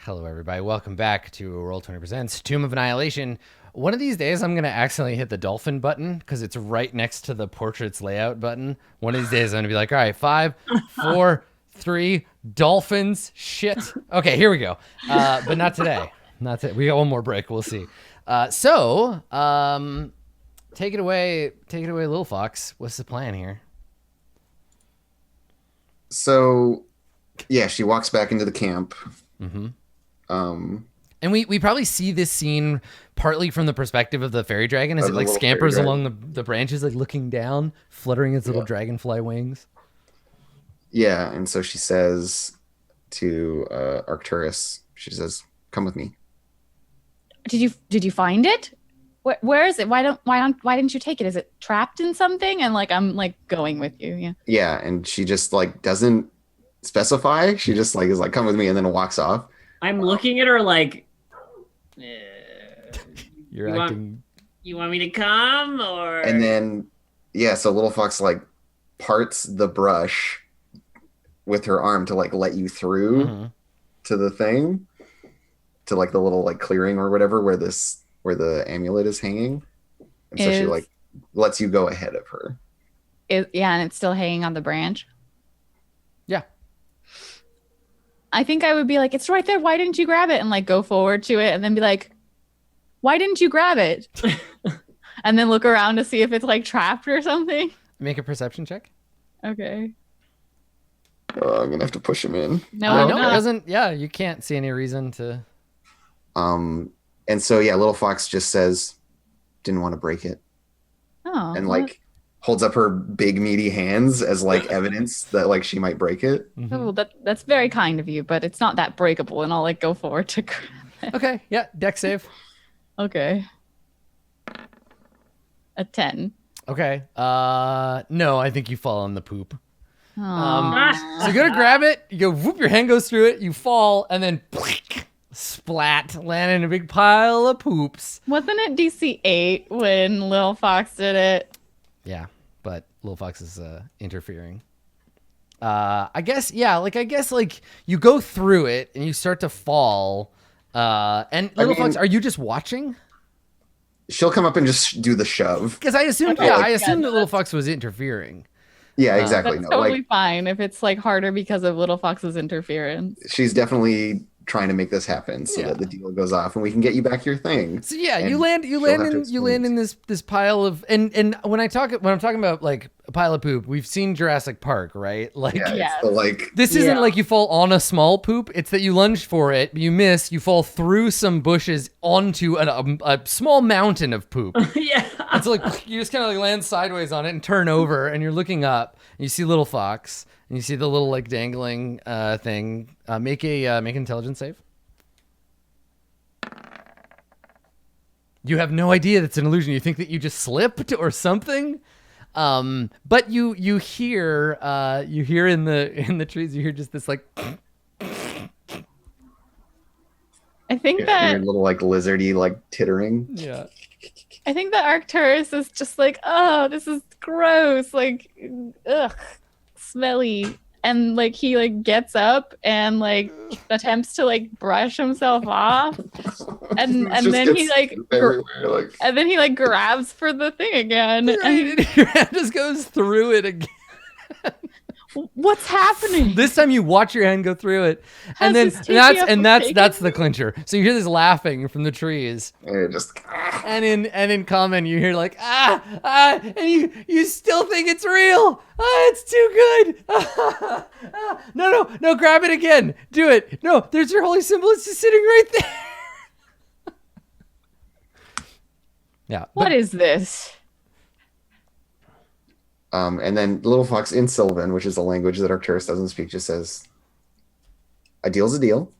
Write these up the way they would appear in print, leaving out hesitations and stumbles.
Hello, everybody. Welcome back to Roll20 Presents Tomb of Annihilation. One of these days, I'm going to accidentally hit the dolphin button because it's right next to the portraits layout button. One of these days, I'm going to be like, all right, 5, 4, 3, dolphins, shit. Okay, here we go. But not today. Not today. We got one more break. We'll see. So, take it away, Little Fox. What's the plan here? So, yeah, she walks back into the camp. Mm-hmm. And we probably see this scene partly from the perspective of the fairy dragon as it like scampers along the branches, like looking down, fluttering its little dragonfly wings. Yeah, and so she says to Arcturus, she says, "Come with me." Did you find it? Where is it? Why didn't you take it? Is it trapped in something? And like I'm like going with you. Yeah. Yeah, and she just like doesn't specify. She just like is like, "Come with me," and then walks off. I'm looking at her like, You're acting. You want me to come or? And then, yeah, so Little Fox like parts the brush with her arm to like let you through to the thing, to like the little like clearing or whatever where the amulet is hanging, and so she like lets you go ahead of her. Yeah, and it's still hanging on the branch. Yeah. I think I would be like, it's right there. Why didn't you grab it? And like go forward to it and then be like, why didn't you grab it? And then look around to see if it's like trapped or something. Make a perception check. Okay. I'm gonna have to push him in. No, it doesn't. Yeah, you can't see any reason to. And so yeah, Little Fox just says, "Didn't want to break it," and like holds up her big meaty hands as like evidence that like she might break it. Oh, that's very kind of you, but it's not that breakable, and I'll like go forward to grab it. Okay, yeah, deck save. Okay. A 10. Okay. No, I think you fall on the poop. So you go to grab it, you go whoop, your hand goes through it, you fall, and then splat, land in a big pile of poops. Wasn't it DC 8 when Little Fox did it? Yeah, but Little Fox is interfering. I guess you go through it and you start to fall. And Little Fox, are you just watching? She'll come up and just do the shove. Because I assumed, I assumed that Little Fox was interfering. Yeah, exactly. That's totally fine if it's like harder because of Little Fox's interference. She's definitely trying to make this happen so that the deal goes off and we can get you back your thing. So yeah, you land in this pile of and when I'm talking about like a pile of poop, we've seen Jurassic Park, right? Like this isn't like you fall on a small poop, it's that you lunge for it, you miss, you fall through some bushes onto a small mountain of poop. Yeah. And so like you just kind of like land sideways on it and turn over and you're looking up and you see Little Fox. And you see the little like dangling thing. Make an intelligence save. You have no idea that's an illusion. You think that you just slipped or something. But you hear in the trees. You hear just this like. I think that little like lizardy like tittering. Yeah. I think that Arcturus is just like, oh, this is gross. Like, ugh. Smelly, and like he like gets up and like attempts to like brush himself off, and then he like and then he like grabs for the thing again, and your hand just goes through it again. What's happening? This time you watch your hand go through it, and then that's the clincher. So you hear this laughing from the trees, and in common you hear like and you still think it's real. It's too good. No, grab it again. Do it. No, there's your holy symbol. It's just sitting right there. Yeah. What is this? And then Little Fox in Sylvan, which is a language that Arcturus doesn't speak, just says, "A deal's a deal,"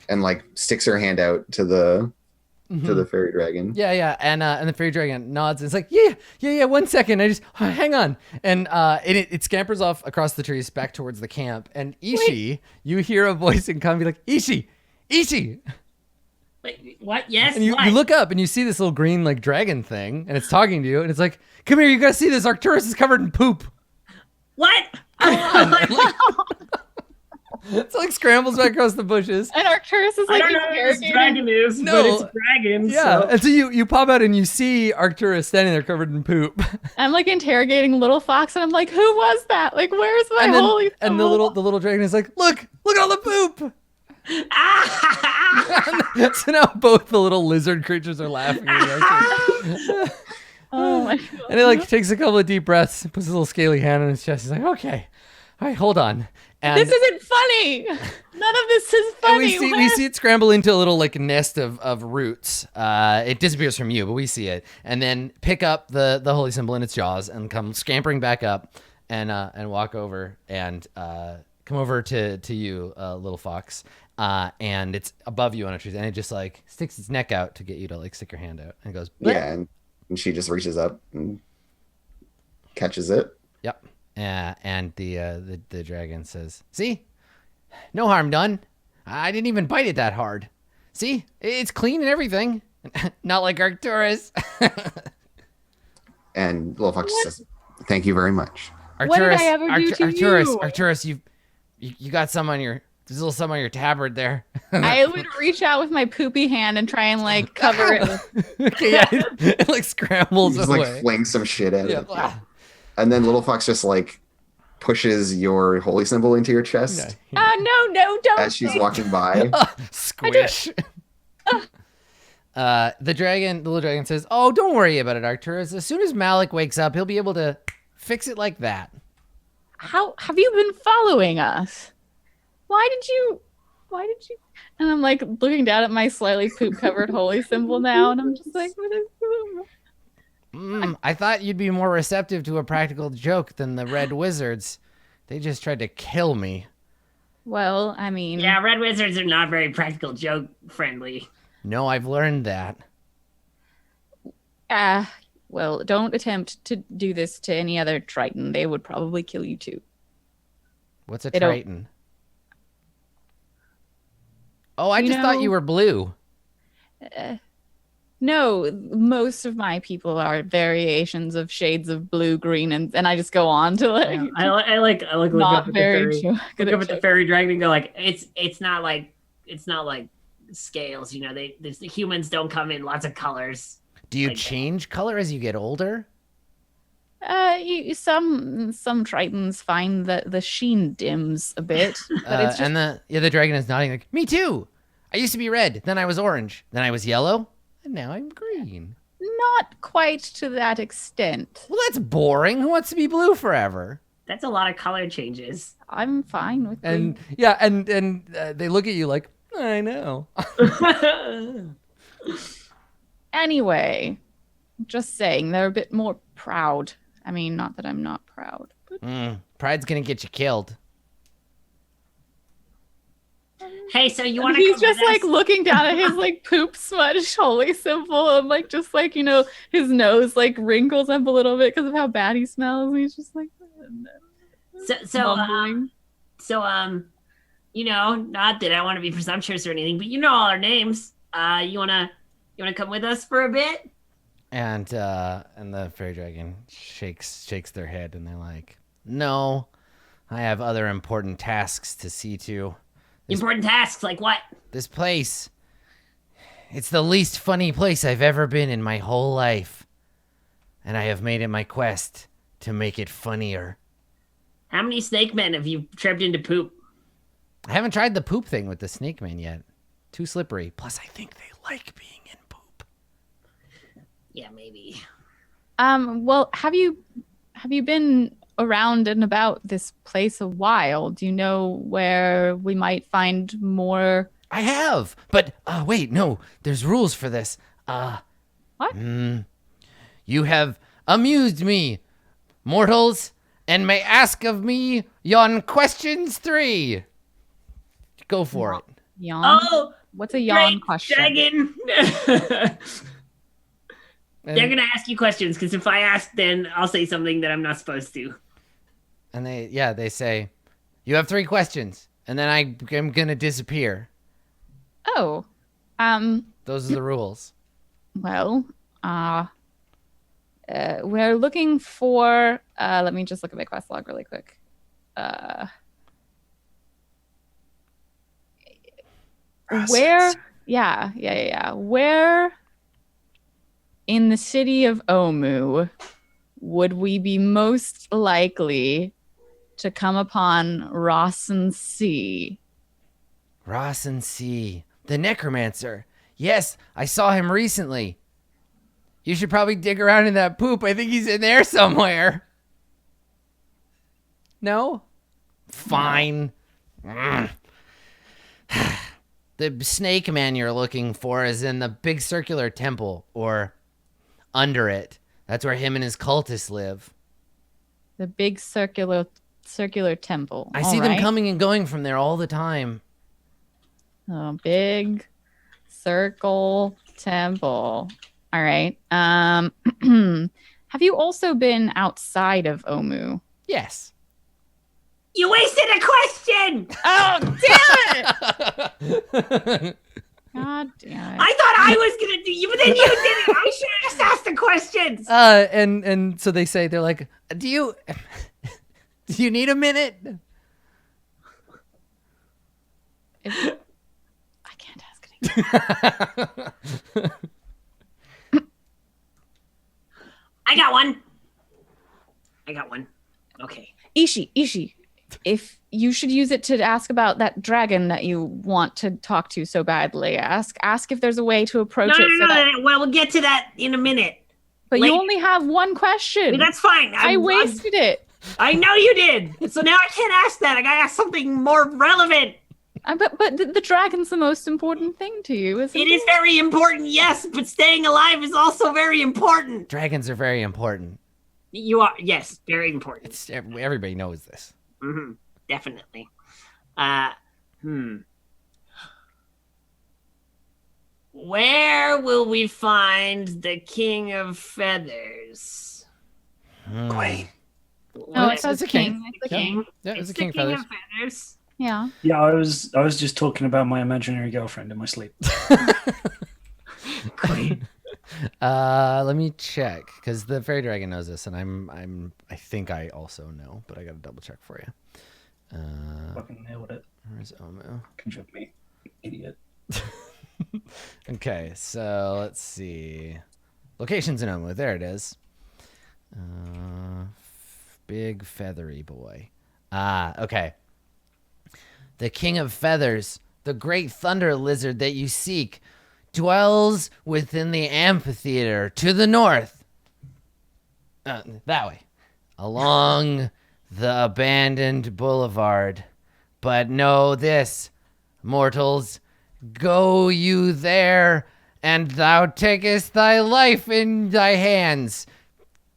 and like sticks her hand out to the fairy dragon. Yeah, and the fairy dragon nods. And it's like, yeah. 1 second, hang on, and it scampers off across the trees back towards the camp. And Ishi, you hear a voice and come be like, Ishi. Wait, what? Yes. And you look up and you see this little green like dragon thing, and it's talking to you, and it's like, come here, you gotta see this. Arcturus is covered in poop. What? Come on. It's like scrambles back across the bushes. And Arcturus is I like don't know who this interrogating. dragon is, No. but it's a dragon. Yeah, So. and so you pop out and you see Arcturus standing there covered in poop. I'm like interrogating little fox, and I'm like, who was that? Like, where's my And then holy? and the little dragon is like, look at all the poop. So now both the little lizard creatures are laughing at Arcturus. Oh my god. And he like takes a couple of deep breaths, puts his little scaly hand on his chest. He's like, okay, all right, hold on. And This isn't funny. None of this is and funny. we see it scramble into a little like nest of roots. It disappears from you, but we see it, and then pick up the holy symbol in its jaws and come scampering back up and walk over and come over to you, little fox. And it's above you on a tree, and it just like sticks its neck out to get you to like stick your hand out, and goes, "Bleh." Yeah, and she just reaches up and catches it. Yep. And the dragon says, "See, no harm done. I didn't even bite it that hard. See, it's clean and everything. Not like Arcturus." And little fox says, "Thank you very much." What did I ever do to you? Arcturus, you got some on your there's a little some on your tabard there. I would reach out with my poopy hand and try and like cover it. Okay, yeah, it like scrambles Just away. like fling some shit at Yeah. it. And then little fox just like pushes your holy symbol into your chest No, don't. as she's walking by. Squish. The little dragon says, "Oh, don't worry about it, Arcturus. As soon as Malik wakes up, he'll be able to fix it like that." How have you been following us? Why did you? And I'm like looking down at my slightly poop covered holy symbol now, and I'm just like, what is? I thought you'd be more receptive to a practical joke than the red wizards. They just tried to kill me. Well, I mean, Yeah, red wizards are not very practical joke friendly. No, I've learned that. well, don't attempt to do this to any other Triton. They would probably kill you too. What's a They don't- Triton? Oh, I You just thought know- you were blue. No, most of my people are variations of shades of blue, green, and I just go on to like I like look not up at very the fairy, good look up at at the jokes. fairy dragon and go like it's not like scales, you know. The humans don't come in lots of colors. Do you Like- change color as you get older? Some Tritons find that the sheen dims a bit, but it's just And the dragon is nodding like, me too. I used to be red, then I was orange, then I was yellow, and now I'm green. not quite to that extent. Well, that's boring. Who wants to be blue forever? That's a lot of color changes. I'm fine with And yeah, and they look at you like, I know. Anyway, just saying they're a bit more proud. I mean, not that I'm not proud, but Pride's gonna get you killed. Hey, so you want to? he's just like looking down at his like poop smudged holy symbol and like just like, you know, his nose like wrinkles up a little bit because of how bad he smells. And he's just like mumbling. You know, not that I want to be presumptuous or anything, but you know all our names. You wanna come with us for a bit? And the fairy dragon shakes their head, and they're like, no, I have other important tasks to see to. Important tasks like what? This place, it's the least funny place I've ever been in my whole life. And I have made it my quest to make it funnier. How many snake men have you tripped into poop? I haven't tried the poop thing with the snake man yet. Too slippery. Plus, I think they like being in poop. Yeah, maybe. Well, have you been around and about this place a while? Do you know where we might find more? I have, but wait, no, there's rules for this. What? You have amused me, mortals, and may ask of me yon questions 3. Go for it. Yawn? Oh, What's a yawn great question? dragon. And, They're gonna ask you questions because if I ask, then I'll say something that I'm not supposed to. and they say, you have 3 questions, and then I am gonna disappear. Oh, Those are the rules. well, we're looking for. Let me just look at my quest log really quick. Where? Yeah. Where in the city of Omu would we be most likely to come upon Rawson Sea? Rawson Sea, the necromancer. Yes, I saw him recently. You should probably dig around in that poop. I think he's in there somewhere. No? Fine. No. The snake man you're looking for is in the big circular temple, or under it. That's where him and his cultists live. The big circular temple. I see them coming and going from there all the time. Oh, big circle temple. All right. Have you also been outside of Omu? Yes. You wasted a question! Oh, damn it! God damn it. I thought I was going to do you, but then you did it. I should have just asked the questions. And so they say, they're like, do you need a minute? I can't ask it again. I got one. Okay. Ishi, if you should use it to ask about that dragon that you want to talk to so badly, ask if there's a way to approach it. No. Well, we'll get to that in a minute. But Later. you only have one question. That's fine. I wasted it. I know you did. So now I can't ask that. I gotta ask something more relevant. But the dragon's the most important thing to you, isn't it? It is very important, yes, but staying alive is also very important. Dragons are very important. You are, yes, very important. Everybody knows this. Mm-hmm, definitely. Where will we find the King of Feathers? Wait. No, it says king. The king. Yeah, it's It's a king the King feathers. of Feathers. Yeah. Yeah, I was just talking about my imaginary girlfriend in my sleep. Great. Let me check, because the fairy dragon knows this, and I think I also know, but I gotta double check for you. Fucking nailed it. Where's Omu? Conjure me, idiot. Okay, so let's see. Locations in Omu. There it is. Big feathery boy. Okay. The King of Feathers, the great thunder lizard that you seek, dwells within the amphitheater to the north. That way. Along the abandoned boulevard. But know this, mortals, go you there, and thou takest thy life in thy hands.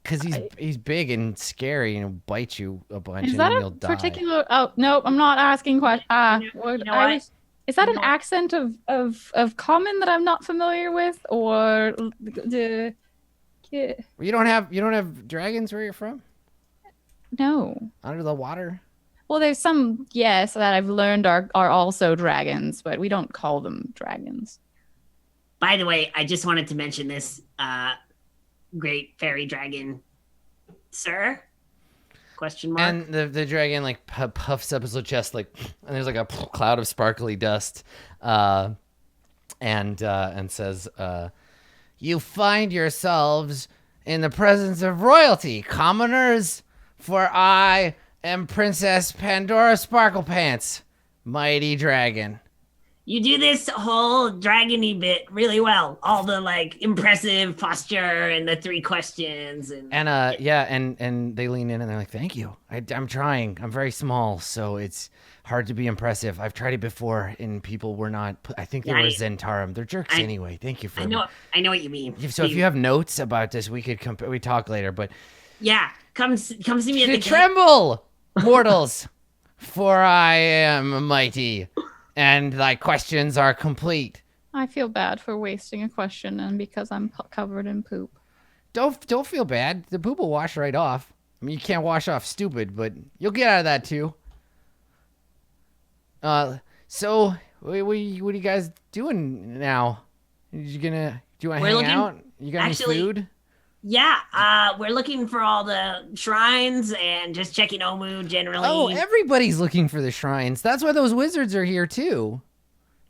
Because he's big and scary and he'll bite you a bunch, Is and that then a you'll die. particular? Oh no, I'm not asking questions. Is that an accent of common that I'm not familiar with, or the? Yeah. You don't have dragons where you're from? No. Under the water? Well, there's some, yes, that I've learned are also dragons, but we don't call them dragons. By the way, I just wanted to mention this, great fairy dragon, sir? Question mark. And the dragon like puffs up his little chest, like, and there's like a cloud of sparkly dust, and says, "You find yourselves in the presence of royalty, commoners, for I am Princess Pandora Sparklepants, mighty dragon." You do this whole dragony bit really well. All the like impressive posture and the 3 questions and and they lean in and they're like, "Thank you. I'm trying. I'm very small, so it's hard to be impressive. I've tried it before, and people were not. I think they were Zentarum. They're jerks anyway. Thank you for. I know what you mean. So if you have notes about this, we could we talk later. But yeah, come see me at the tremble, mortals, for I am mighty, and thy questions are complete. I feel bad for wasting a question, and because I'm covered in poop. Don't feel bad. The poop will wash right off. I mean, you can't wash off stupid, but you'll get out of that too. So what are you guys doing now? Do you want to hang out? You got any food? Yeah, we're looking for all the shrines and just checking Omu generally. Oh, everybody's looking for the shrines. That's why those wizards are here too.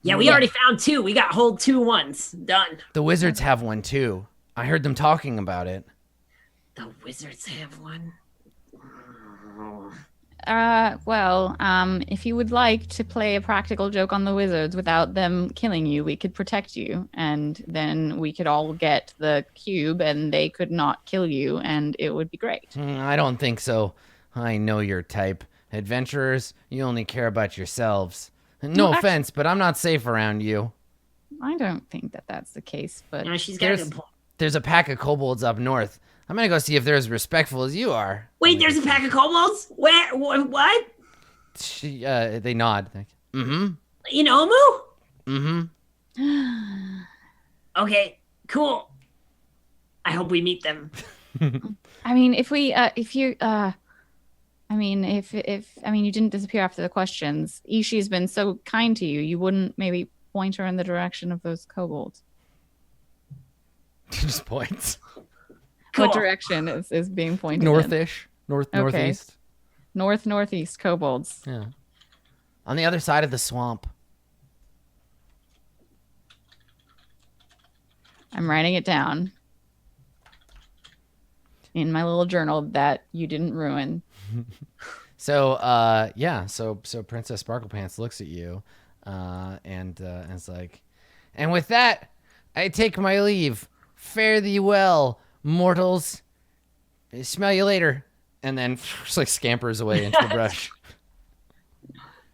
Yeah, we already found 2. We got hold 2 ones. Done. The wizards have one too. I heard them talking about it. The wizards have one. If you would like to play a practical joke on the wizards without them killing you, we could protect you, and then we could all get the cube, and they could not kill you, and it would be great. I don't think so. I know your type. Adventurers, you only care about yourselves. No offense, but I'm not safe around you. I don't think that that's the case, but No, she's got a good point. There's a pack of kobolds up north. I'm gonna go see if they're as respectful as you are. Wait, there's a pack of kobolds? Where? What? They nod. Like, mm-hmm. In Omu? Mm-hmm. Okay, cool. I hope we meet them. I mean, if you didn't disappear after the questions. Ishi's been so kind to you. You wouldn't maybe point her in the direction of those kobolds. Just points. Cool. What direction is being pointed? Northish. Okay. Northeast. Northeast kobolds. Yeah. On the other side of the swamp. I'm writing it down in my little journal that you didn't ruin. So so Princess Sparklepants looks at you, and is like, and with that, I take my leave. Fare thee well, mortals. Smell you later. And then just like scampers away into the brush.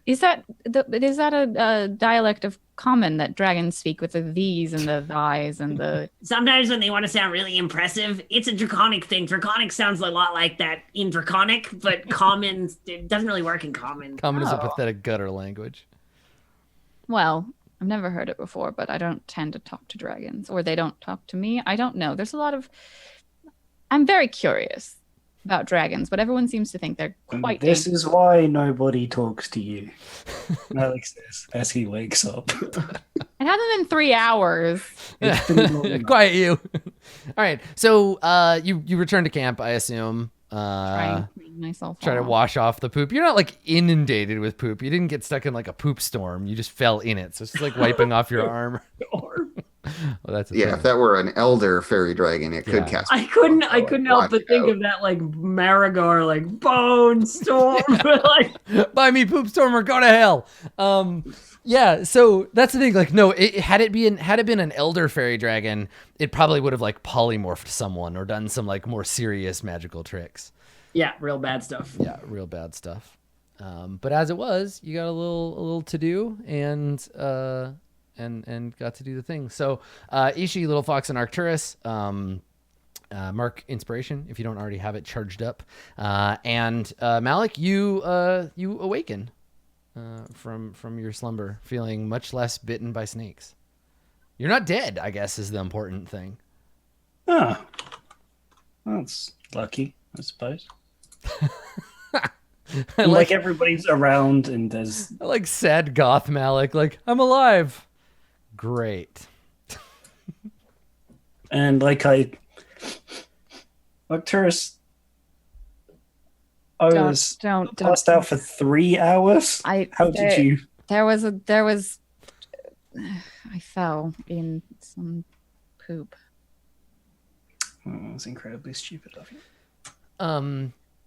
Is that a dialect of common that dragons speak with the these and the thys and the? Sometimes when they want to sound really impressive, it's a draconic thing. Draconic sounds a lot like that in draconic, but common, it doesn't really work in common. Common is a pathetic gutter language. Well, I've never heard it before, but I don't tend to talk to dragons, or they don't talk to me. I don't know. There's a lot of. I'm very curious about dragons, but everyone seems to think they're quite. This is why nobody talks to you, Alex says as he wakes up. It hasn't been 3 hours. It's been long enough. Quiet you. All right. So you return to camp, I assume. Trying to clean myself Try to off. wash off the poop. You're not like inundated with poop. You didn't get stuck in like a poop storm. You just fell in it. So it's just like wiping off your arm. Well, that's a Yeah, thing. if that were an elder fairy dragon, it could Yeah. cast. I couldn't help but think of that like Marigar, like bone storm. Like Buy me poop storm or go to hell. Yeah, so that's the thing. Like, no, had it been an elder fairy dragon, it probably would have like polymorphed someone or done some like more serious magical tricks. yeah, real bad stuff. Yeah, real bad stuff. But as it was, you got a little to do and got to do the thing. So Ishi, Little Fox, and Arcturus, mark inspiration if you don't already have it charged up. And Malik, you awaken from your slumber, feeling much less bitten by snakes. You're not dead, I guess, is the important thing. Ah, that's lucky, I suppose. I like everybody's around and there's I like sad goth Malik, like, I'm alive. Great. and like Arcturus, I was Don't. passed out for 3 hours. How did you? There was. I fell in some poop. Oh, that was incredibly stupid of you.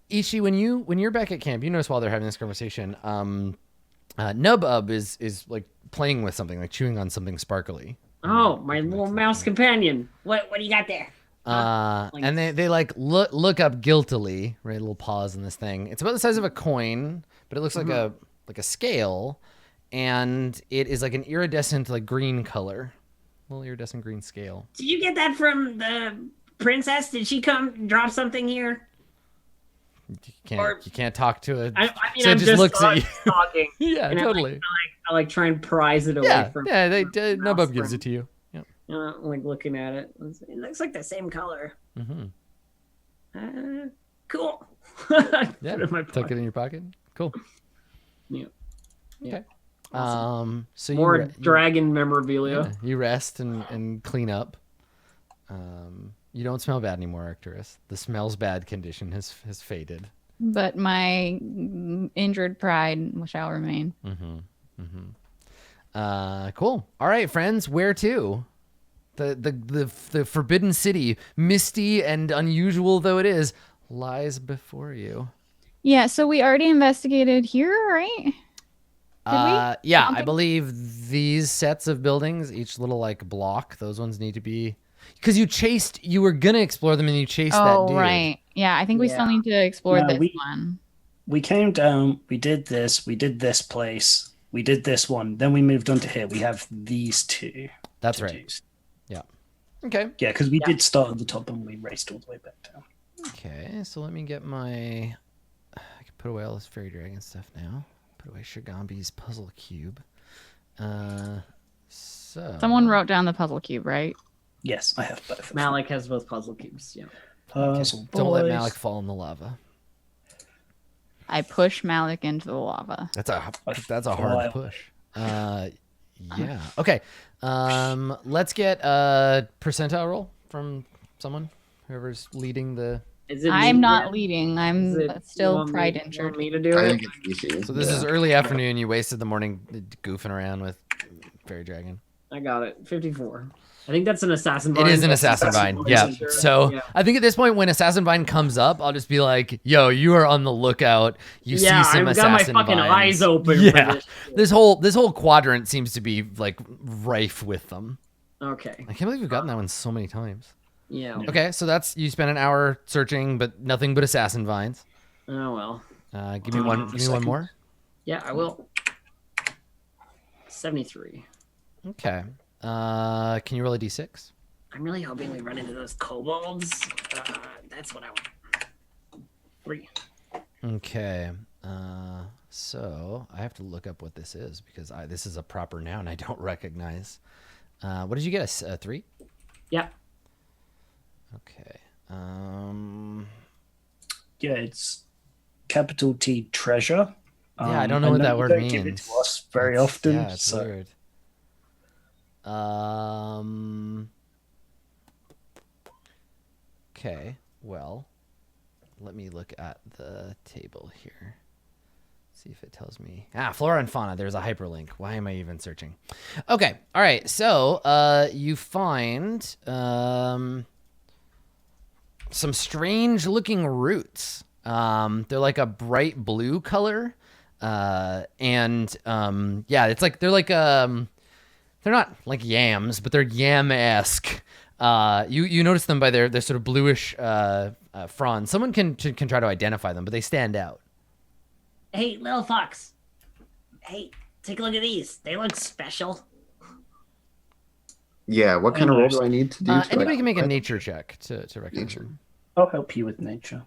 Ishi, when you're back at camp, you notice while they're having this conversation, Nubub is like playing with something, like chewing on something sparkly. Oh, my little mouse companion. What do you got there? And they like look up guiltily, right? Little paws in this thing. It's about the size of a coin, but it looks like a scale, and it is like an iridescent like green color, little iridescent green scale. Did you get that from the princess? Did she come drop something here? You can't talk to it. I mean, So it I'm just just looks at you. talking. Yeah, And totally. I like try and prize it away Yeah, from. yeah. mouse Nubub gives from- it to you. Yeah. Like looking at it. It looks like the same color. Mm-hmm. Cool. Yeah. Put it in my Tuck pocket. it in your pocket. Cool. Yeah. Okay. Awesome. So More you dragon memorabilia. yeah, you rest and clean up. You don't smell bad anymore, Arcturus. The smells bad condition has faded. But my injured pride shall remain. Cool. All right, friends, where to? The forbidden city, misty and unusual though it is, lies before you. Yeah, so we already investigated here, right? Did we? Yeah, don't I think- believe these sets of buildings, each little like block, those ones need to be, because you were gonna explore them and you chased that Oh, dude. right. Yeah, I think we still Yeah. need to explore No, this one. We came down, we did this place, we did this one, then we moved on to here. We have these two. That's to right. do. Yeah. Okay. Yeah, because we did start at the top and we raced all the way back down. Okay, so let me get my. I can put away all this fairy dragon stuff now. Put away Shigambi's puzzle cube. So Someone wrote down the puzzle cube, right? Yes, I have both. of them. Malik has both puzzle cubes. Yeah. Puzzle Don't let boys. Malik fall in the lava. I push Malik into the lava. That's a Fly hard away. push. Yeah. Okay. Let's get a percentile roll from someone, whoever's leading the. Is it I'm me not again? leading. Is I'm it- still you want me- pride you injured. want me to do I it? think it's easy. So this is early afternoon. You wasted the morning goofing around with fairy dragon. I got it. 54. I think that's an assassin It vine. is an That's assassin vine. Yeah. Sure. So Yeah. I think at this point, when assassin vine comes up, I'll just be like, "Yo, you are on the lookout. You Yeah, see some I've got my assassin fucking vines." eyes open. Yeah. For this. This whole quadrant seems to be like rife with them. Okay. I can't believe we've gotten that one so many times. Yeah. Okay, so that's you spent an hour searching, but nothing but assassin vines. Oh well. Give me one. Give me one more. Yeah, I will. 73. Okay. Can you roll a d6? I'm really hoping we run into those kobolds. That's what I want. 3. Okay. So I have to look up what this is because this is a proper noun I don't recognize. What did you get? A 3? Yeah. Okay. Yeah, it's capital T treasure. Yeah, I don't know what that you word don't give it means. to us very often. Yeah, it's so weird. Okay. Well, let me look at the table here. See if it tells me. Flora and fauna. There's a hyperlink. Why am I even searching? Okay. All right. So, you find some strange looking roots. They're like a bright blue color. Yeah, it's like they're not like yams, but they're yam-esque. You notice them by their sort of bluish fronds. Someone can try to identify them, but they stand out. Hey, little fox. Hey, take a look at these. They look special. Yeah, what kind of roll do I need to do? to Anybody can make a identify nature check to recognize Nature. them. I'll help you with nature.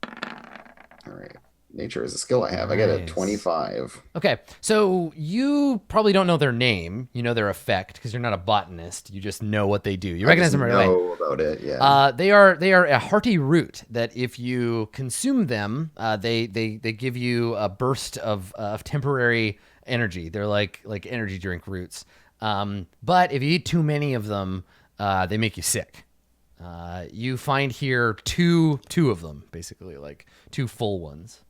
All right. Nature is a skill I have. I got a Nice. 25. Okay, so you probably don't know their name. You know their effect because you're not a botanist. You just know what they do. You recognize them right away. know about it, yeah. They are a hearty root that if you consume them, they give you a burst of temporary energy. They're like energy drink roots. But if you eat too many of them, they make you sick. You find here two of them, basically, like 2 full ones.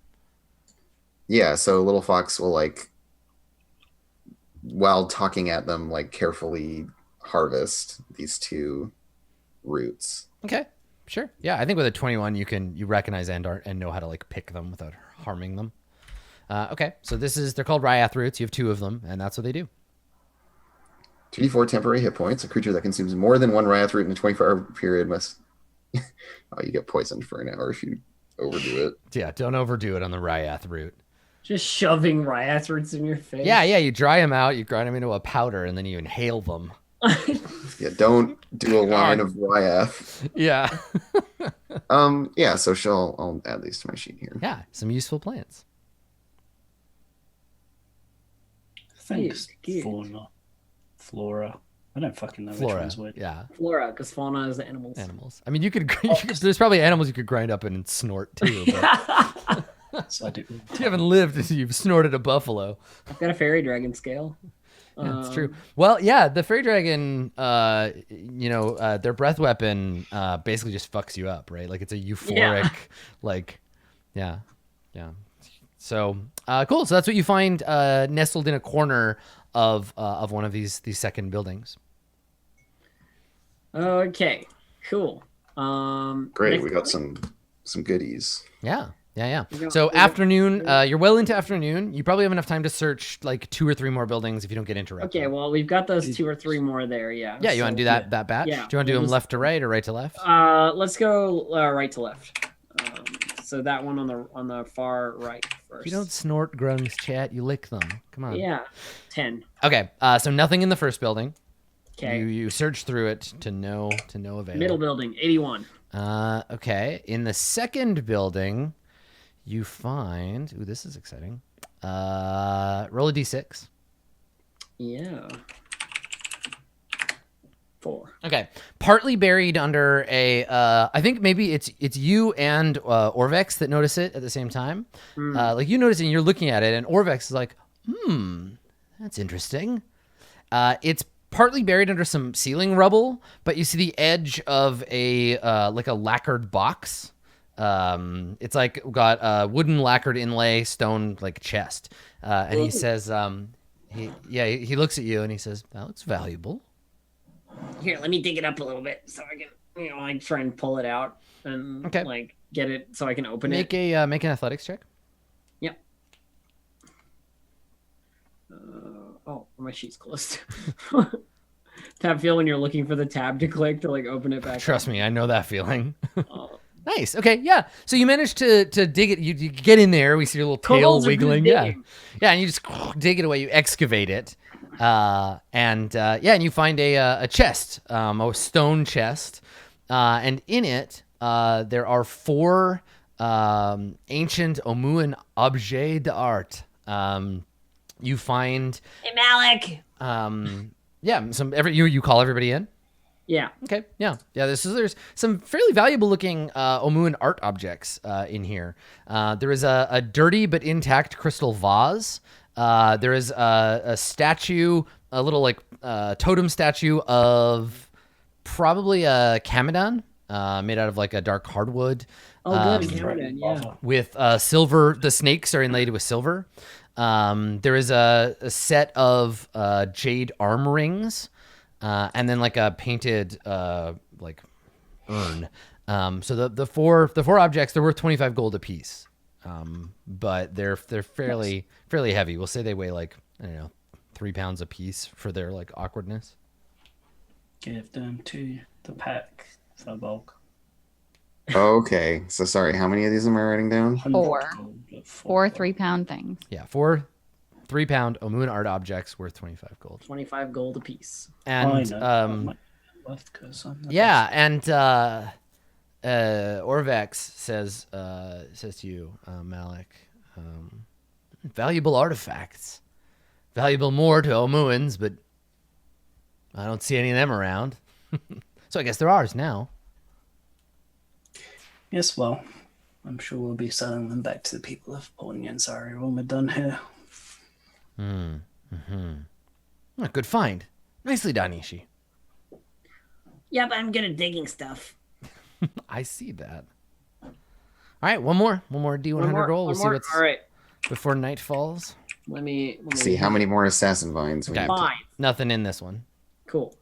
Yeah, so Little Fox will while talking at them, carefully harvest these 2 roots. Okay, sure. Yeah, I think with a 21, you recognize and know how to pick them without harming them. Okay, so they're called Ryath roots. You have 2 of them, and that's what they do. 2d4 temporary hit points. A creature that consumes more than 1 Ryath root in a 24-hour period must. Oh, you get poisoned for an hour if you overdo it. Yeah, don't overdo it on the Ryath root. Just shoving riots roots in your face. Yeah, you dry them out, you grind them into a powder, and then you inhale them. Yeah, don't do a line of Ryath. Yeah. Yeah, so I'll add these to my sheet here. Yeah, some useful plants. Thanks, Cute. fauna, flora. I don't fucking know which Flora. one's which. Yeah, Flora, because fauna is the animals. animals. I mean, there's probably animals you could grind up and snort too, but So I do. you haven't lived until you've snorted a buffalo. I've got a fairy dragon scale. Yeah, that's true. Well, yeah, the fairy dragon, their breath weapon basically just fucks you up, right? Like it's a euphoric, yeah. So cool. So that's what you find nestled in a corner of one of these second buildings. Okay, cool. Great, next we got building? some goodies. Yeah. go- So we go- afternoon, you're well into afternoon. You probably have enough time to search like 2 or 3 more buildings if you don't get interrupted. Okay, well, we've got those 2 or 3 more there. Yeah. Yeah, you want to do that batch? yeah, Do you want to do we'll them just- left to right or right to left? Let's go right to left. So that one on the far right first. If you don't snort grunts, chat, you lick them. Come on. Yeah, 10. Okay, so nothing in the first building. Okay. You search through it to no avail. Middle building, 81. Okay. In the second building, you find. Ooh, this is exciting. Roll a d6. Yeah. 4. Okay. Partly buried under a. I think maybe it's you and Orvex that notice it at the same time. Like you notice it and you're looking at it, and Orvex is like, that's interesting. It's partly buried under some ceiling rubble, but you see the edge of a like a lacquered box. It's like got a wooden lacquered inlay, stone like chest. And he says, he looks at you and he says, that looks valuable. Here, let me dig it up a little bit so I can, like try and pull it out and Okay. like get it so I can open Make it. make an athletics check. Yep. My sheet's closed. Tab feel when you're looking for the tab to click to like open it back. Trust me, I know that feeling. Oh. Nice. Okay. Yeah. So you managed to dig it. You get in there. We see your little tail Kobolds are good wiggling. at Yeah. digging. Yeah. And you just dig it away. You excavate it. And you find a chest, a stone chest. And in it, there are 4 ancient Omuan objets d'art. You find, Hey, Malik. you call everybody in. Yeah. Okay, there's some fairly valuable looking Omuan art objects in here. There is a dirty but intact crystal vase. There is a statue, a little like totem statue of probably a Kamadan made out of like a dark hardwood. Oh, good. Cameraman, yeah. With silver. The snakes are inlaid with silver. There is a set of jade arm rings. And then like a painted like urn. So the four objects, they're worth 25 gold apiece. But they're fairly heavy. We'll say they weigh like, I don't know, 3 pounds apiece for their like awkwardness. Give them to the pack for bulk. Okay, so sorry, how many of these am I writing down? 4. 100 4 3-pound things. Yeah, 4 3-pound Omuan art objects worth 25 gold. 25 gold apiece. And left 'cause I'm the yeah, and Orvex says to you, Malik, valuable artifacts, valuable more to Omuans, but I don't see any of them around. So I guess they're ours now. Yes, well, I'm sure we'll be selling them back to the people of Port and Sorry when we're done here. Oh, good find. Nicely done, Ishi. Yep, I'm good at digging stuff. I see that. All right, one more D100 roll. We'll see what's All right. before night falls. Let me See how many more assassin vines we Okay. need to- 5. Nothing in this one. Cool.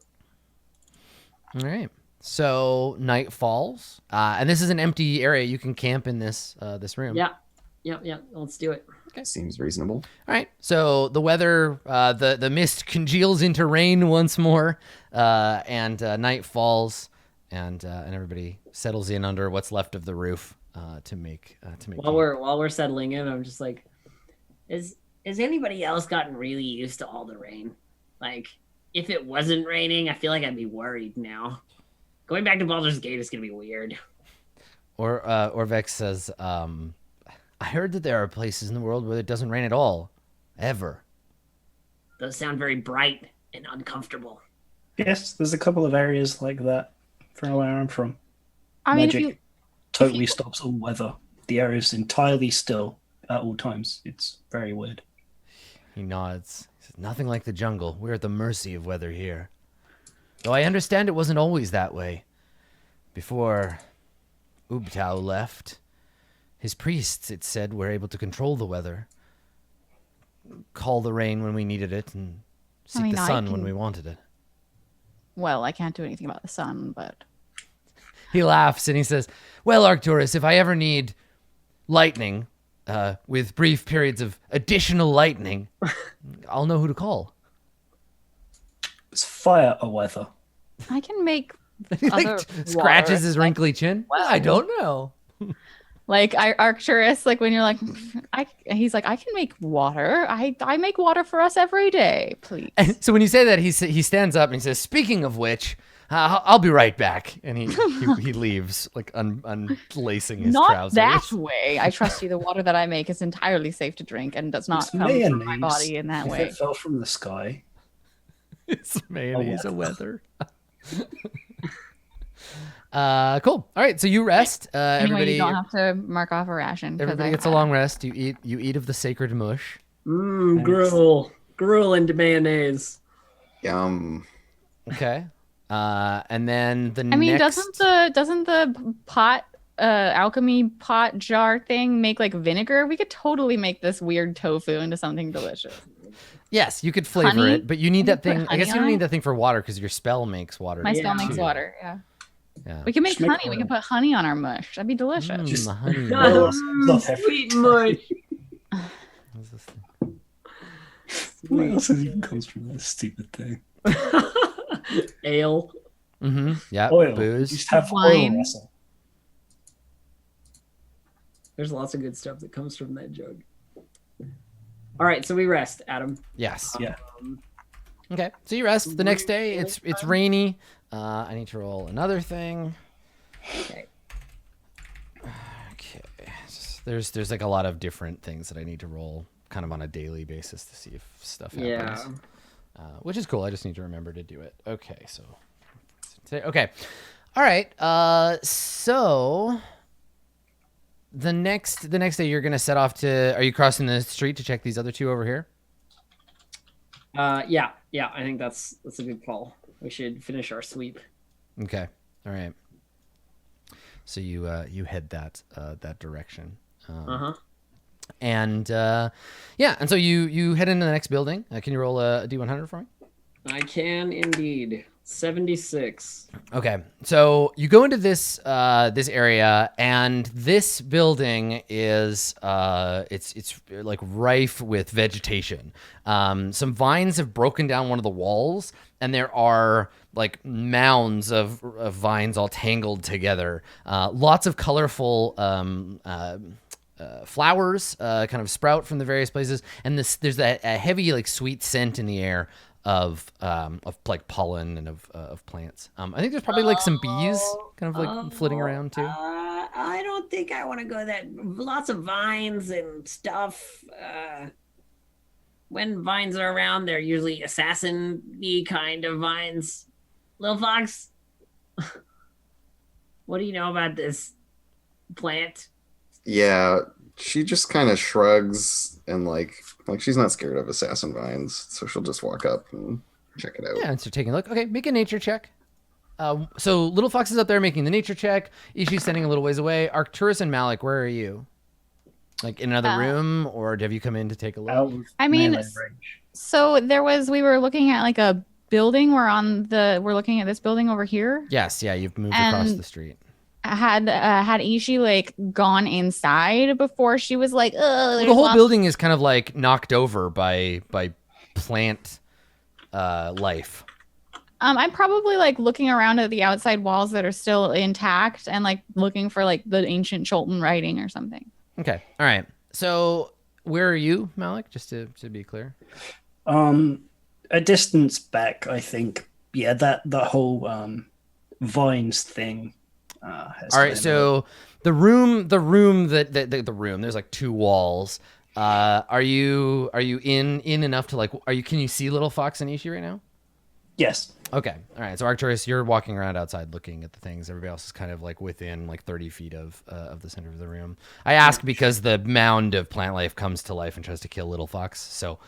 All right. So night falls, and this is an empty area. You can camp in this room. Yeah. Let's do it. Seems reasonable. All right. So the weather, the mist congeals into rain once more, and night falls, and everybody settles in under what's left of the roof to make camp. While we're settling in, I'm just like, has anybody else gotten really used to all the rain? Like, if it wasn't raining, I feel like I'd be worried now. Going back to Baldur's Gate is gonna be weird. Or Orvex says, I heard that there are places in the world where it doesn't rain at all, ever. Those sound very bright and uncomfortable. Yes, there's a couple of areas like that from where I'm from. I mean, Magic totally stops all weather. The area is entirely still at all times. It's very weird. He nods. He says, nothing like the jungle. We're at the mercy of weather here. Though I understand it wasn't always that way. Before Ubtao left, his priests, it said, were able to control the weather, call the rain when we needed it, and seek mean, the I sun when can- we wanted it. Well, I can't do anything about the sun, but He laughs and he says, well, Arcturus, if I ever need lightning, with brief periods of additional lightning, I'll know who to call. It's fire or weather. I can make He like Other scratches water, his wrinkly chin. Well, I don't know. like Arcturus, like when you're like, he's like, I can make water. I make water for us every day, please. And so when you say that, he stands up and he says, speaking of which, I'll be right back. And he leaves, like unlacing his Not trousers. that way. I trust you. The water that I make is entirely safe to drink and does not It's come from my mayonnaise. body in that If way. it fell from the sky. It's mayonnaise of weather. Cool. All right, so you rest. Anyway, Everybody, you don't have to mark off a ration. 'cause everybody I gets a had long rest. You eat of the sacred mush. Gruel into mayonnaise. Yum. Okay. And then the I mean, next... doesn't the pot alchemy pot jar thing make like vinegar? We could totally make this weird tofu into something delicious. Yes, you could flavor Honey? it, but you need that Can you thing. put I guess honey you don't on need it? that thing for water because your spell makes water. My spell Yeah. makes water. Yeah, Yeah. we can make Just make honey. We can oil. put honey on our mush. That'd be delicious. Mm, Just- the honey. No. Sweet mush. What's this thing? What else even comes from this stupid thing? Ale. Mm-hmm. Yeah. Oil. Booze. Just have Wine. oil wrestle. There's lots of good stuff that comes from that jug. All right, so we rest, Adam. Yes. Yeah. Okay. So you rest. The next day, it's rainy. I need to roll another thing. Okay. Okay. There's like a lot of different things that I need to roll kind of on a daily basis to see if stuff happens. Yeah. Which is cool. I just need to remember to do it. Okay. So. Okay. All right. So. The next day you're gonna set off to. Are you crossing the street to check these other two over here? Yeah. I think that's a good call. We should finish our sweep. Okay. All right. So you head that direction. And and so you head into the next building. Can you roll a D100 for me? I can indeed. 76. Okay, so you go into this this area, and this building is it's like rife with vegetation. Some vines have broken down one of the walls, and there are like mounds of vines all tangled together. Lots of colorful flowers kind of sprout from the various places, and there's a heavy like sweet scent in the air of like pollen and of plants. I think there's probably like some bees kind of like flitting around too. I don't think I want to go that. Lots of vines and stuff. When vines are around, they're usually assassin-y kind of vines. Little Fox, what do you know about this plant? Yeah, she just kind of shrugs and like she's not scared of assassin vines, so she'll just walk up and check it out. Yeah, and so taking a look. Okay, make a nature check. So Little Fox is up there making the nature check. Ishi's standing a little ways away. Arcturus and Malik, where are you? Like in another room, or have you come in to take a look? Out of I mean, melee range. so we were looking at like a building. We're looking at this building over here. Yes, yeah, you've moved across And- the street. Had Ishi like gone inside before she was like, Well, the whole building is kind of like knocked over by plant life. I'm probably like looking around at the outside walls that are still intact and like looking for like the ancient Chultan writing or something. Okay, all right. So where are you, Malik? Just to be clear. A distance back, I think. Yeah, that whole vines thing. Has All right, kind of- so the room. There's like two walls. Are you in enough to like? Can you see Little Fox and Ishi right now? yes. Okay, all right. So Arcturus, you're walking around outside looking at the things. Everybody else is kind of like within like 30 feet of the center of the room. I ask because the mound of plant life comes to life and tries to kill Little Fox. So,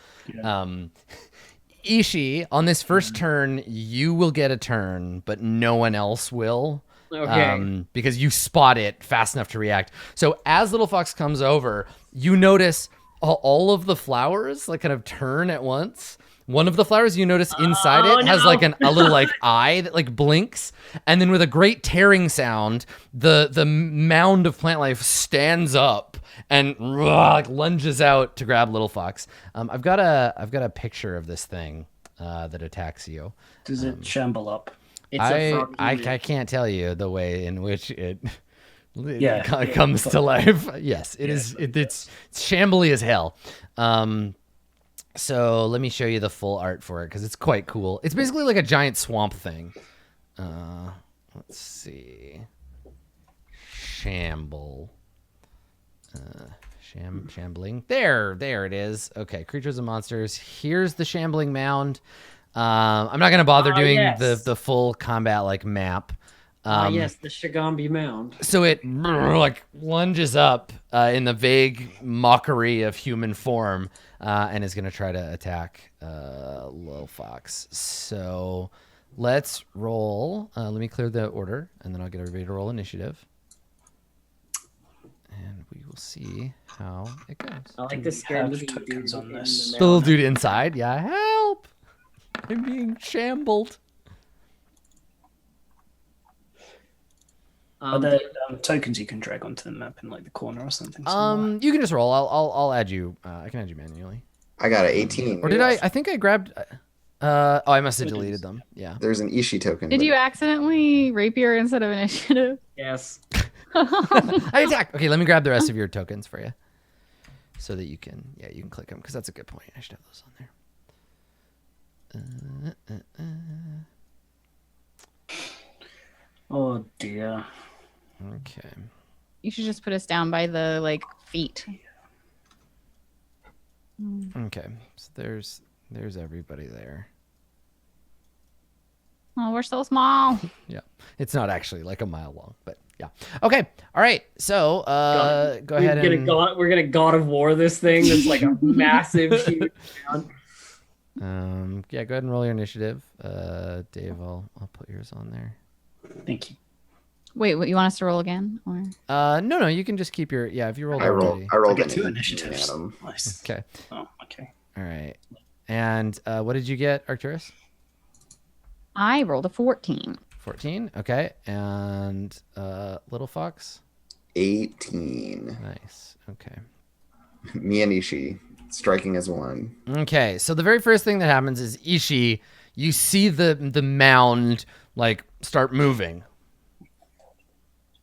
Ishi, on this first turn, you will get a turn, but no one else will. Okay. Because you spot it fast enough to react. So as Little Fox comes over, you notice all of the flowers like kind of turn at once One of the flowers, you notice inside it has no. like a little like eye that like blinks, and then with a great tearing sound, the mound of plant life stands up and like lunges out to grab Little Fox. I've got a picture of this thing that attacks you. Does it shamble up? It's a frog. I can't tell you the way in which it Yeah. comes to life. Yes, it is. It's shambly as hell. So let me show you the full art for it because it's quite cool. It's basically like a giant swamp thing. Let's see. Shamble. Shambling. There it is. Okay, creatures and monsters. Here's the shambling mound. I'm not gonna bother doing yes. the full combat like map. Yes, the Shigambi Mound. So it like lunges up in the vague mockery of human form and is gonna try to attack Lil Fox. So let's roll. Let me clear the order, and then I'll get everybody to roll initiative, and we will see how it goes. I like the scared have looking tokens dude on in this? the The little mound. dude inside, yeah. Help! I'm being shambled. Are there tokens you can drag onto the map in like the corner or something? You can just roll. I'll add you. I can add you manually. I got an 18. Or did I? I think I grabbed. I must have deleted them. Yeah. There's an Ishi token. Did but- you accidentally rapier instead of initiative? Yes. I attack. Okay, let me grab the rest of your tokens for you, so that you can click them because that's a good point. I should have those on there. Oh dear. Okay. You should just put us down by the like feet. Okay. So there's everybody there. Oh, we're so small. Yeah. It's not actually like a mile long, but yeah. Okay. All right. So go ahead and We're gonna God of War this thing that's like a massive huge mound. yeah. Go ahead and roll your initiative. Dave, I'll put yours on there. Thank you. Wait, what, you want us to roll again? Or No, you can just keep your if you rolled I already. rolled I get 2 an initiatives. Adam. Nice. Okay. Oh, okay. All right. And what did you get, Arcturus? I rolled a 14. 14. Okay. And Little Fox? 18. Nice. Okay. Me and Ishi striking as one. Okay. So the very first thing that happens is Ishi, you see the mound like start moving.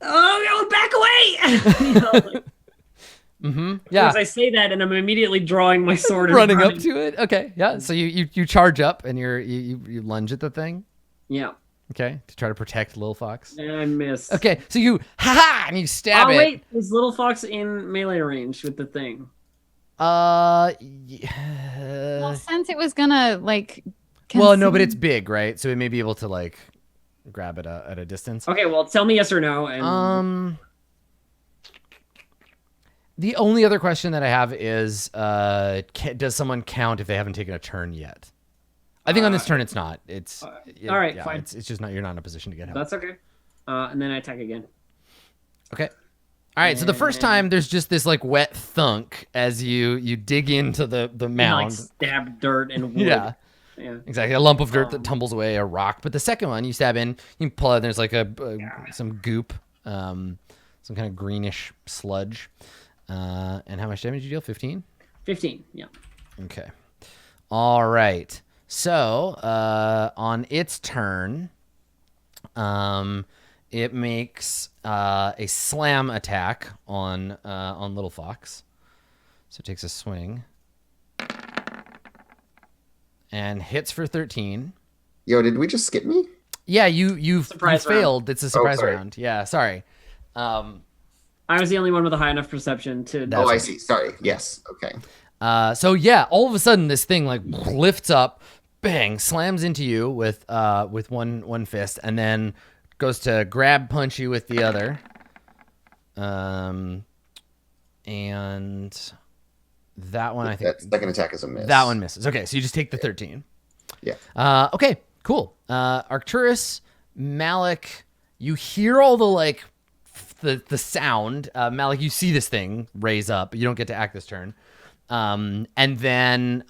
Oh, back away! You know, like, Yeah. As I say that, and I'm immediately drawing my sword, and Running up to it. Okay. Yeah. So you charge up and you lunge at the thing. Yeah, Okay. To try to protect Little Fox. and I missed. Okay. So you and you stab Oh it. wait, is Little Fox in melee range with the thing? Well, Yeah. since it was gonna like. Well, no, but consume- it's big, right? So it may be able to like grab it at a distance. Okay, well, tell me yes or no. And The only other question that I have is, does someone count if they haven't taken a turn yet? I think on this turn it's not. It's all right, yeah, fine. It's just not. You're not in a position to get help. that's okay. And then I attack again. Okay. All right. So the first time there's just this like wet thunk as you dig into the Yeah, like mound. stab dirt and wood. Yeah. Yeah. Exactly, a lump of dirt that tumbles away, a rock. But the second one, you stab in, you pull out. There's like some goop, some kind of greenish sludge. And how much damage did you deal? 15. 15. Yeah. Okay. All right. So on its turn, it makes a slam attack on Little Fox. So it takes a swing. And hits for 13. Yo, did we just skip me? Yeah, you Surprise round. failed. It's a surprise sorry. round. Yeah, sorry. I was the only one with a high enough perception to. That's I right. see. Sorry. Yes. Okay. So yeah, all of a sudden this thing like lifts up, bang, slams into you with one fist, and then goes to grab punch you with the other. And that one I think That second attack is a miss. that one misses. Okay, so you just take the 13. Yeah. Okay, cool. Arcturus, Malik, you hear all the the sound. Malik, you see this thing raise up. You don't get to act this turn. And then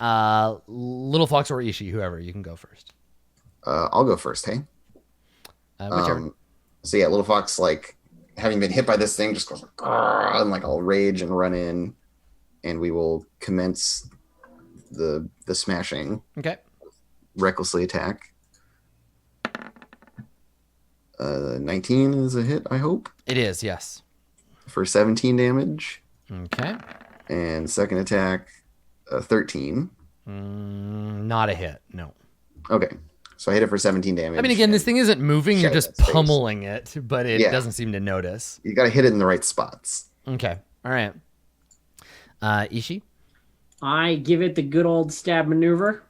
Little Fox or Ishi, whoever, you can go first. I'll go first, hey? Whichever. So yeah, Little Fox, like, having been hit by this thing, just goes like, "Grrr," and like I'll rage and run in, and we will commence the smashing. Okay. Recklessly attack. 19 is a hit, I hope, It is, yes. for 17 damage. Okay. And second attack, 13. Not a hit, no. Okay. So I hit it for 17 damage. I mean, again, this thing isn't moving. You're Shut just its face. pummeling it, but it Yeah. doesn't seem to notice. You got to hit it in the right spots. Okay. All right. Ishi? I give it the good old stab maneuver.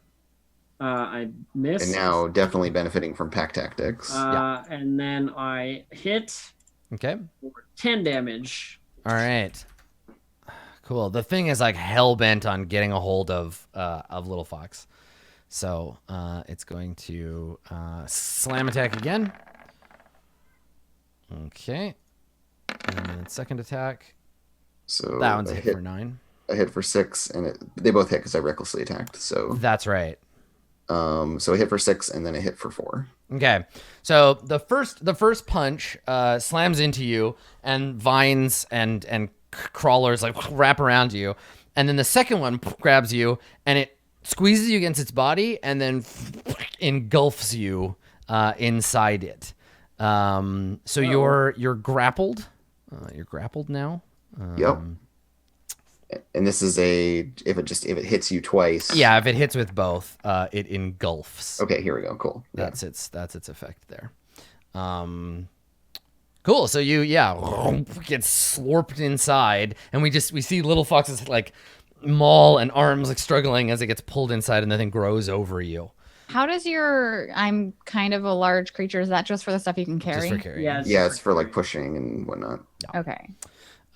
I miss. And now definitely benefiting from pack tactics. And then I hit Okay. for 10 damage. All right. Cool. The thing is like hell bent on getting a hold of Little Fox, so it's going to slam attack again. Okay. And then second attack. So That one's a a hit for 9. I hit for 6, and they both hit because I recklessly attacked. So That's right. so I hit for 6, and then I hit for 4. Okay, so the first punch slams into you, and vines and crawlers like wrap around you, and then the second one grabs you, and it squeezes you against its body, and then engulfs you inside it. So you're grappled. You're grappled now. Yep. And this is if it hits you twice. Yeah, if it hits with both, it engulfs. Okay, here we go. Cool. Yeah. That's its effect there. Cool. So you get slurped inside, and we see Little Fox's like maw and arms like struggling as it gets pulled inside, and the thing grows over you. How does I'm kind of a large creature. Is that just for the stuff you can carry? Just for carrying. Yeah, it's for like pushing and whatnot. Okay.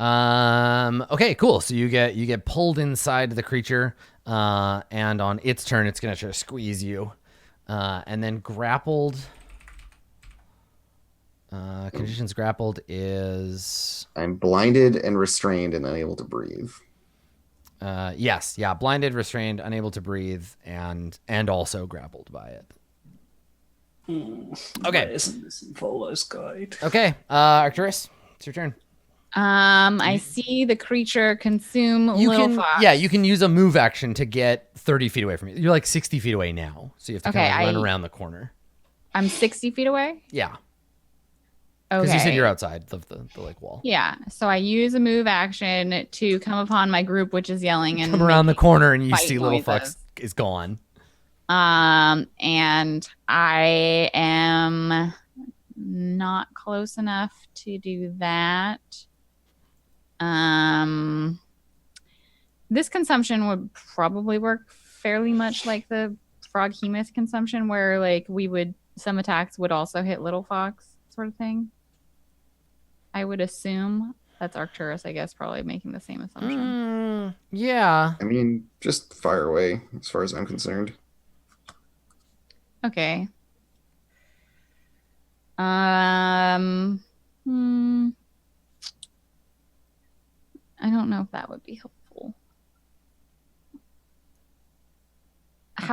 Okay, cool. So you get pulled inside the creature, and on its turn, it's gonna try to squeeze you, and then grappled. Conditions grappled is I'm blinded and restrained and unable to breathe. yes, yeah, blinded, restrained, unable to breathe, and also grappled by it. Okay. Why isn't this in Volo's guide? Okay, Arcturus, it's your turn. I see the creature consume Little Fox. Yeah, you can use a move action to get 30 feet away from you. You're like 60 feet away now, so you have to Okay, kind of run around the corner. I'm 60 feet away. Yeah, Okay. because you said you're outside the like wall. Yeah. So I use a move action to come upon my group, which is yelling and Come around the corner and you fight see Little noises. Fox is gone. And I am not close enough to do that. This consumption would probably work fairly much like the froghemoth consumption, where like some attacks would also hit Little Fox, sort of thing. I would assume that's Arcturus, I guess, probably making the same assumption. Yeah. I mean, just fire away as far as I'm concerned. Okay. I don't know if that would be helpful.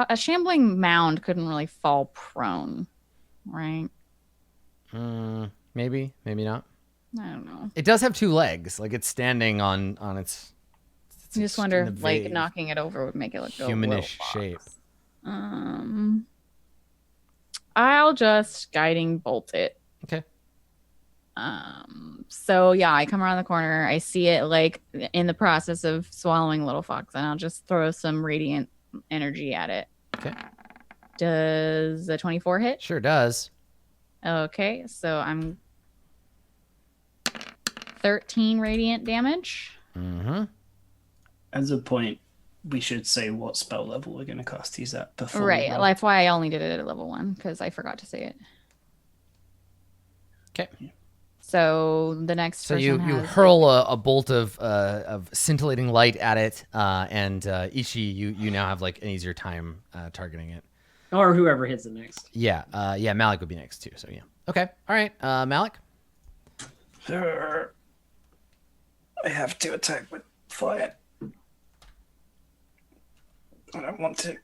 A shambling mound couldn't really fall prone, right? Maybe not. I don't know. It does have 2 legs. Like it's standing on its. I just in wonder the if like vague knocking it over would make it look humanish shape. I'll just guiding bolt it. Okay. So yeah, I come around the corner. I see it like in the process of swallowing Little Fox, and I'll just throw some radiant energy at it. Okay. Does a 24 hit? Sure does. Okay, so I'm 13 radiant damage. Mm-hmm. As a point, we should say what spell level we're going to cast these at before. Right, we roll. that's why I only did it at level 1, because I forgot to say it. Okay. So the next So person you has hurl a bolt of scintillating light at it, and Ishi, you now have like an easier time targeting it. Or whoever hits it next. Yeah, Malik would be next too. So yeah. Okay. All right. Malik. I have to attack with fire. I don't want to.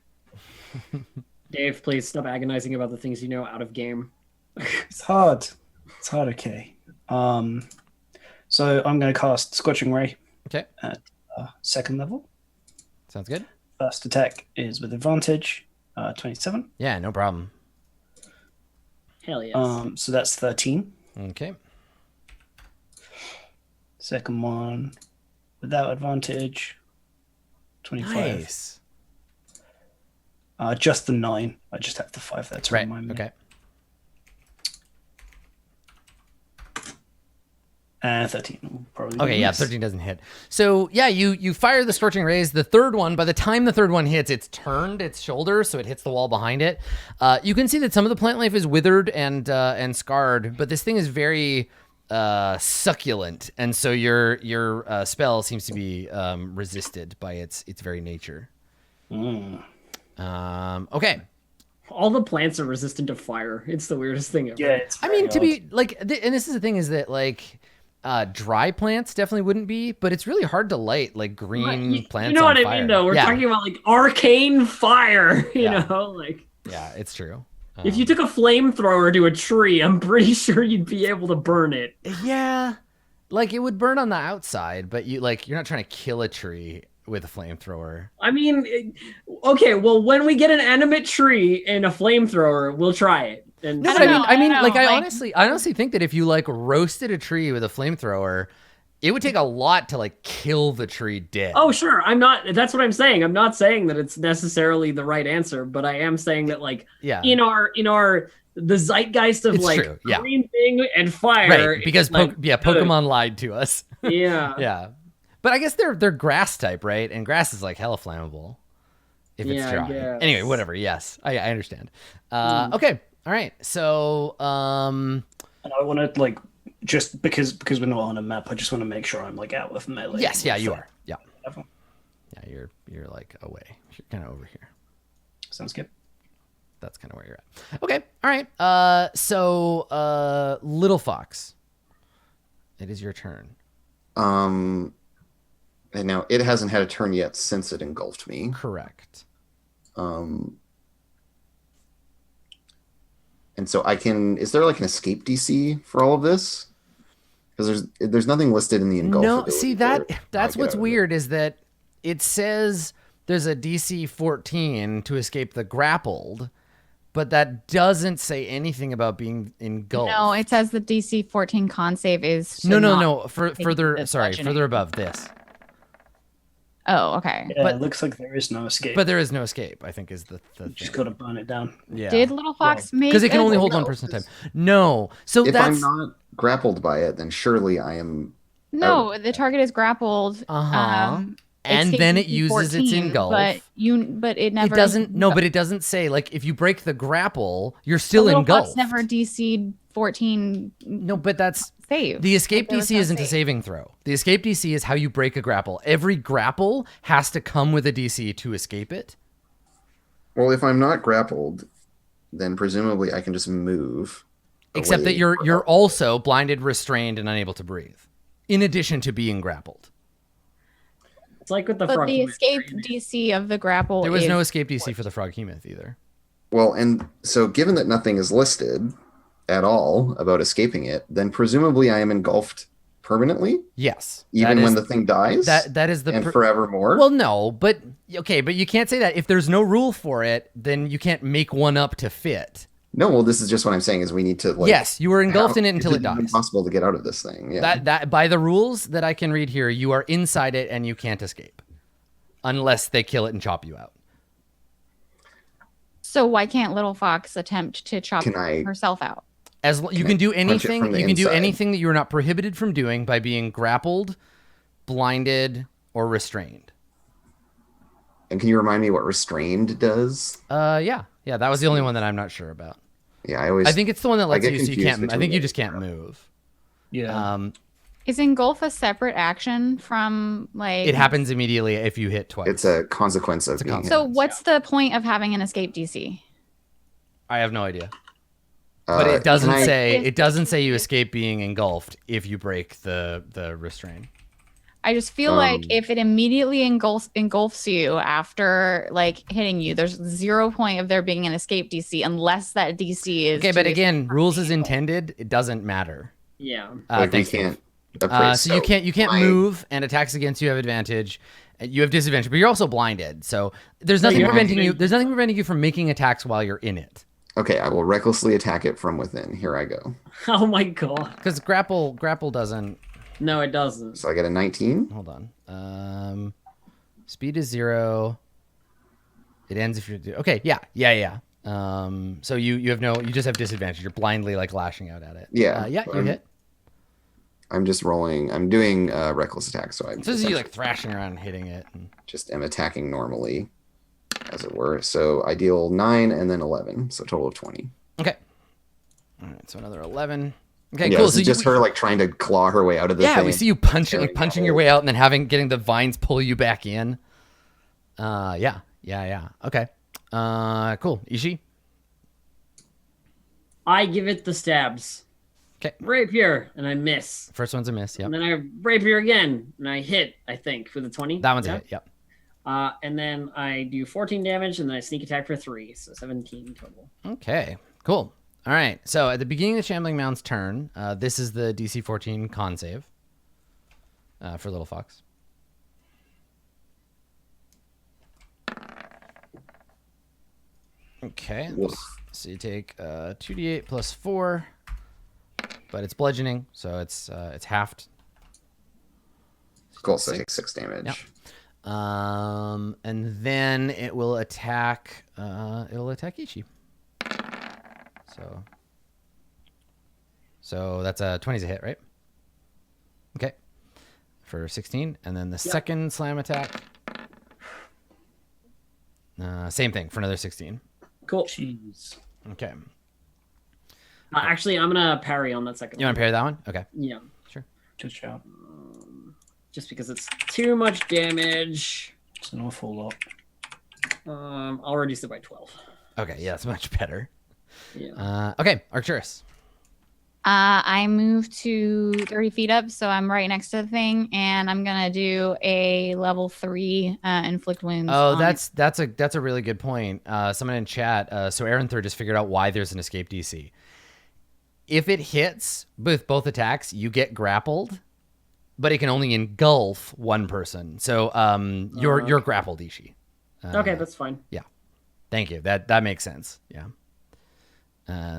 Dave, please stop agonizing about the things you know out of game. It's hard. It's hard, okay. So I'm going to cast Scorching Ray Okay. at second level. Sounds good. First attack is with advantage, 27. Yeah, no problem. Hell yes. So that's 13. Okay. Second one without advantage, 25. Nice. Just the 9. I just have the 5 there to Right. remind me. Okay. And 13 will probably Okay, be yeah, missed. 13 doesn't hit. So, yeah, you fire the Scorching Rays. The third one, by the time the third one hits, it's turned its shoulder, so it hits the wall behind it. You can see that some of the plant life is withered and scarred, but this thing is very succulent, and so your spell seems to be resisted by its very nature. Okay. All the plants are resistant to fire. It's the weirdest thing ever. Yeah, it's I mean, to very be like, and this is the thing is that like dry plants definitely wouldn't be, but it's really hard to light like green plants. You know on what I fire. mean, though? We're Yeah. talking about like arcane fire. You Yeah. know, like Yeah, it's true. if you took a flamethrower to a tree, I'm pretty sure you'd be able to burn it. Yeah, like it would burn on the outside, but you're not trying to kill a tree with a flamethrower. I mean, okay. Well, when we get an animate tree and a flamethrower, we'll try it. And No, I but don't I mean, know, I mean, I don't like know, I like- honestly think that if you like roasted a tree with a flamethrower, it would take a lot to like kill the tree dead. oh, sure. I'm not. That's what I'm saying. I'm not saying that it's necessarily the right answer, but I am saying that like yeah. in our the zeitgeist of It's like true, yeah. green thing and fire. Right, because it's, like, good. Pokemon lied to us. Yeah. Yeah, but I guess they're grass type, right? And grass is like hella flammable if it's Yeah, I dry. guess. Anyway, whatever. Yes, I understand. Okay, all right. So, And I want to like just because we're not on a map, I just want to make sure I'm like out of melee. yes, yeah, with, you are. Yeah, whatever. yeah, you're like away. You're kind of over here. Sounds good. That's kind of where you're at. Okay, all right. So, Little Fox, it is your turn. And now it hasn't had a turn yet since it engulfed me. Correct. And so I can. Is there like an escape DC for all of this? Because there's nothing listed in the engulf. No, ability see for that's how I what's get out of it. weird is that it says there's a DC 14 to escape the grappled, but that doesn't say anything about being engulfed. No, it says the DC 14 con save is. to no. not Further, this sorry, bludgeoning. further above this. Oh, okay. Yeah, But- it looks like there is no escape. But there is no escape, I think, is the you thing. just got to burn it down. Yeah. Did Little Fox make? Because it can a- only hold No, one person at a time. No. So If that's I'm not grappled by it, then surely I am. No, the target is grappled. Uh-huh. And escape then it DC uses its 14, engulf. But it never. it doesn't no, but it doesn't say like if you break the grapple, you're still Little engulfed. Fox never DC'd 14 No, but that's save. the escape There was DC no isn't a save. saving throw. The escape DC is how you break a grapple. Every grapple has to come with a DC to escape it. Well, if I'm not grappled, then presumably I can just move. Except that away. you're also blinded, restrained, and unable to breathe. In addition to being grappled. It's like with the But frog. the human, escape right? DC of the grapple. There was is, no escape DC for the Froghemoth either. Well, and so given that nothing is listed at all about escaping it, then presumably I am engulfed permanently, Yes. even that when is- the thing dies. that is the and pr- forevermore. Well, no, but okay, but you can't say that. If there's no rule for it, then you can't make one up to fit. No, well, this is just what I'm saying is we need to like. Yes, you were engulfed in it until it It's dies. impossible to get out of this thing. Yeah. That by the rules that I can read here, you are inside it and you can't escape unless they kill it and chop you out. So why can't Little Fox attempt to chop Can I- herself out? You can do punch it anything. from the You can do inside? anything that you are not prohibited from doing by being grappled, blinded, or restrained. And can you remind me what restrained does? Yeah, that was the only one that I'm not sure about. Yeah, I always. I think it's the one that lets get you so you confused can't. I think between you it. just can't move. Yeah. Is engulf a separate action from like? It happens immediately if you hit twice. It's a consequence of a being. consequence. So what's the point of having an escape DC? I have no idea. But it can doesn't say you escape being engulfed if you break the restraint. I just feel like if it immediately engulfs you after like hitting you, there's 0 point of there being an escape DC unless that DC is. Okay, but again, rules as intended. It doesn't matter. Yeah. Like we Thanks, Dave. can't. Okay, So you can't move, and attacks against you have advantage. You have disadvantage, but you're also blinded. So there's nothing preventing you. There's nothing preventing you from making attacks while you're in it. Okay, I will recklessly attack it from within. Here I go. Oh my god. Because grapple doesn't. No, it doesn't. So I get a 19. Hold on. Speed is 0. It ends if you're okay. Yeah. So you have no. You just have disadvantage. You're blindly like lashing out at it. Yeah. You hit. I'm just rolling. I'm doing reckless attack, so I'm So this is you like thrashing around and hitting it. And... just am attacking normally, as it were. So I deal 9 and then 11, so a total of 20. Okay. All right. So another 11. Okay. Yeah, Cool. this So is just her like trying to claw her way out of the thing. we see you punching your way out, and then getting the vines pull you back in. Yeah. Okay. Cool. Ishi. I give it the stabs. Okay. Rapier, and I miss. First one's a miss. Yep. And then I rapier again, and I hit, I think, for the 20. That one's a hit. Yep. And then I do 14 damage, and then I sneak attack for 3, so 17 total. Okay. Cool. All right. So at the beginning of the Shambling Mound's turn, this is the DC 14 con save for Little Fox. Okay. So you take 2d8 plus 4, but it's bludgeoning, so it's halved. Cool. So I take 6 damage. Yep. And then it will attack. It'll attack Ichi. So that's a 20's a hit, right? Okay. For 16, and then the second slam attack. Same thing for another 16. Cool. Jeez. Okay. Actually, I'm going to parry on that second You want to parry that one? Okay. Yeah. Sure. Good job. Just because it's too much damage. It's an awful lot. I'll reduce it by 12. Okay. Yeah, that's much better. Yeah. Okay. Arcturus. I moved to 30 feet up, so I'm right next to the thing, and I'm gonna do a level 3 inflict wounds. Oh, that's a really good point. Someone in chat. So Aaron Third just figured out why there's an escape DC. If it hits with both attacks, you get grappled, but it can only engulf one person. So you're grappled, Ishi. Okay, that's fine. Yeah. Thank you. That makes sense. Yeah.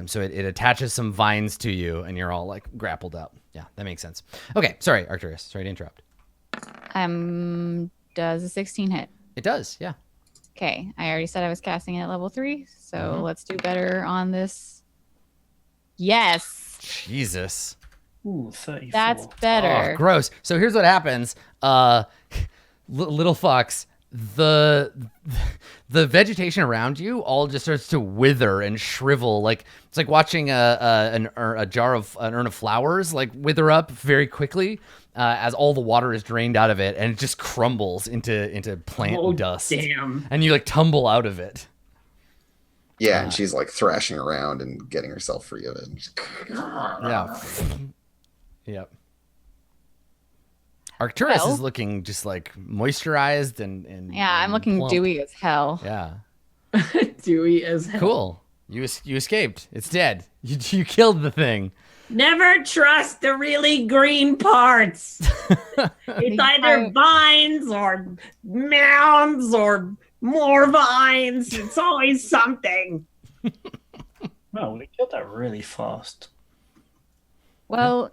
So it attaches some vines to you, and you're all like grappled up. Yeah, that makes sense. Okay, sorry, Arcturus. Sorry to interrupt. Does a 16 hit? It does, yeah. Okay, I already said I was casting it at level 3, so let's do better on this. Yes. Jesus. Ooh, 34. That's better. Oh, gross. So here's what happens. Little Fox, the vegetation around you all just starts to wither and shrivel. Like it's like watching an urn of flowers like wither up very quickly as all the water is drained out of it, and it just crumbles into plant dust. Damn. And you like tumble out of it. Yeah, and she's like thrashing around and getting herself free of it. Yeah. Yep. Arcturus is looking just like moisturized and Yeah, I'm looking plump. dewy as hell. Yeah. Dewy as hell. Cool. You escaped. It's dead. You killed the thing. Never trust the really green parts. It's either vines or mounds or more vines. It's always something. Well, we killed that really fast. Well,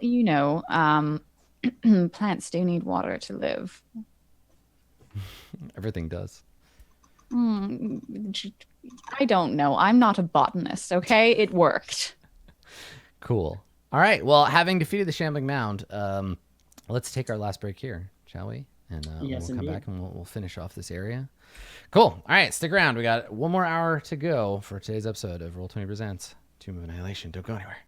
plants do need water to live. Everything does. I don't know. I'm not a botanist, okay? It worked. Cool. All right. Well, having defeated the Shambling Mound, let's take our last break here, shall we? And Yes, we'll come indeed. back and we'll finish off this area. Cool. All right. Stick around. We got one more hour to go for today's episode of Roll20 Presents Tomb of Annihilation. Don't go anywhere.